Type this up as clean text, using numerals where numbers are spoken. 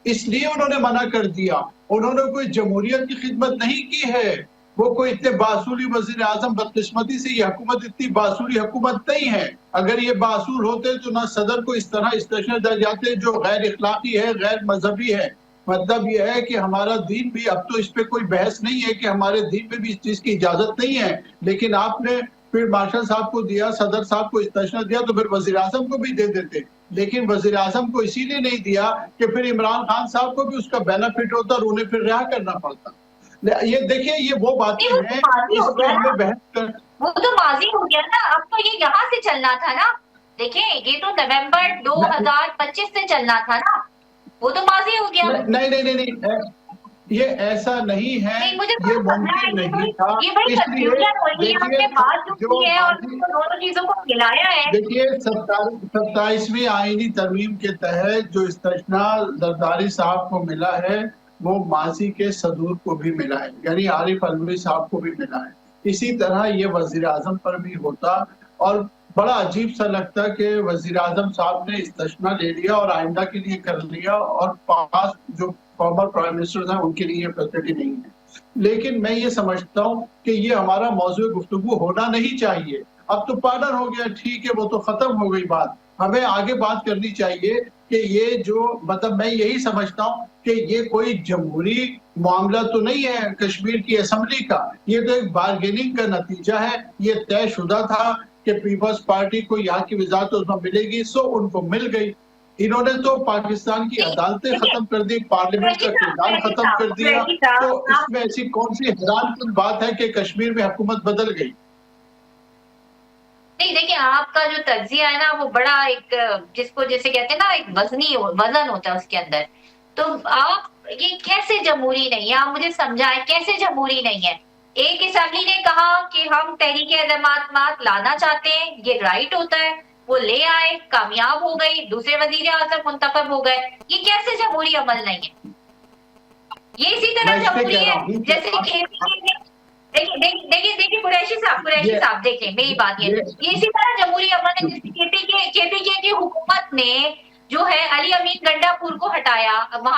اس لیے انہوں نے منع کر دیا. انہوں نے کوئی جمہوریت کی خدمت نہیں کی ہے. وہ کوئی اتنے باصولی وزیر اعظم، بدقسمتی سے یہ حکومت اتنی باصولی حکومت نہیں ہے. اگر یہ باصول ہوتے تو نہ صدر کو اس طرح استثنا دے جاتے جو غیر اخلاقی ہے، غیر مذہبی ہے. مطلب یہ ہے کہ ہمارا دین بھی، اب تو اس پہ کوئی بحث نہیں ہے کہ ہمارے دین میں بھی اس چیز کی اجازت نہیں ہے، لیکن آپ نے پھر مارشل صاحب کو دیا، صدر صاحب کو استثنا دیا تو پھر وزیر اعظم کو بھی دے دیتے. لیکن وزیر اعظم کو اسی لیے نہیں دیا کہ پھر عمران خان صاحب کو بھی اس کا بینیفٹ ہوتا اور انہیں پھر رہا کرنا پڑتا. یہ دیکھیں، یہ وہ باتیں ہیں اس پہ ہمیں بحث کر. وہ تو ماضی ہو گیا نا، اب تو یہ یہاں سے چلنا تھا نا. دیکھیں یہ تو نومبر 2025 سے چلنا تھا نا، وہ تو ماضی ہو گیا. نہیں، یہ ایسا نہیں ہے، یہ ممکن نہیں تھا. یہ بڑی کنفیوژن ہو رہی ہے، ہم نے بات جو کی ہے اور دونوں چیزوں کو ملایا ہے. دیکھیے 27ویں آئینی ترمیم کے تحت جو استثنا زرداری صاحب کو ملا ہے وہ ماضی کے صدور کو بھی ملا ہے، یعنی عارف علوی صاحب کو بھی ملا ہے. اسی طرح یہ وزیر اعظم پر بھی ہوتا اور بڑا عجیب سا لگتا کہ وزیر اعظم صاحب نے استثنا لے لیا اور آئندہ کے لیے کر لیا، اور پاس جو فارمر پرائم منسٹر ہیں ان کے لیے یہ فیسلٹی نہیں ہے. لیکن میں یہ سمجھتا ہوں کہ یہ ہمارا موضوع گفتگو ہونا نہیں چاہیے. اب تو پارڈر ہو گیا، ٹھیک ہے، وہ تو ختم ہو گئی بات. ہمیں آگے بات کرنی چاہیے کہ یہ جو مطلب میں یہی سمجھتا ہوں کہ یہ کوئی جمہوری معاملہ تو نہیں ہے کشمیر کی اسمبلی کا، یہ تو ایک بارگیننگ کا نتیجہ ہے. یہ طے شدہ تھا کہ پیپلز پارٹی کو یہاں کی وزارت عظمیٰ ملے گی، سو ان کو مل گئی. انہوں نے تو پاکستان کی عدالتیں ختم کر دی، پارلیمنٹ کا کردار ختم کر دیا. تو اس میں ایسی کون سی حیران کن بات ہے کہ کشمیر میں حکومت بدل گئی؟ نہیں دیکھیں، آپ کا جو تجزیہ ہے نا وہ بڑا ایک جس کو جیسے کہتے ہیں نا ایک وزن ہوتا ہے اس کے اندر. تو آپ یہ کیسے جمہوری نہیں ہے؟ آپ مجھے سمجھائیں کیسے جمہوری نہیں ہے؟ ایک اسمبلی نے کہا کہ ہم تحریک اعتماد لانا چاہتے ہیں، یہ رائٹ ہوتا ہے، وہ لے آئے، کامیاب ہو گئی، دوسرے وزیر اعظم منتخب ہو گئے. یہ کیسے جمہوری عمل نہیں ہے؟ یہ اسی طرح جمہوری ہے جیسے دیکھیے قریشی صاحب دیکھیں میری بات، یہ اسی طرح جمہوری عمل ہے جیسے کے پی کے کی حکومت نے جو ہے علی امین گنڈا پور کو ہٹایا، وہاں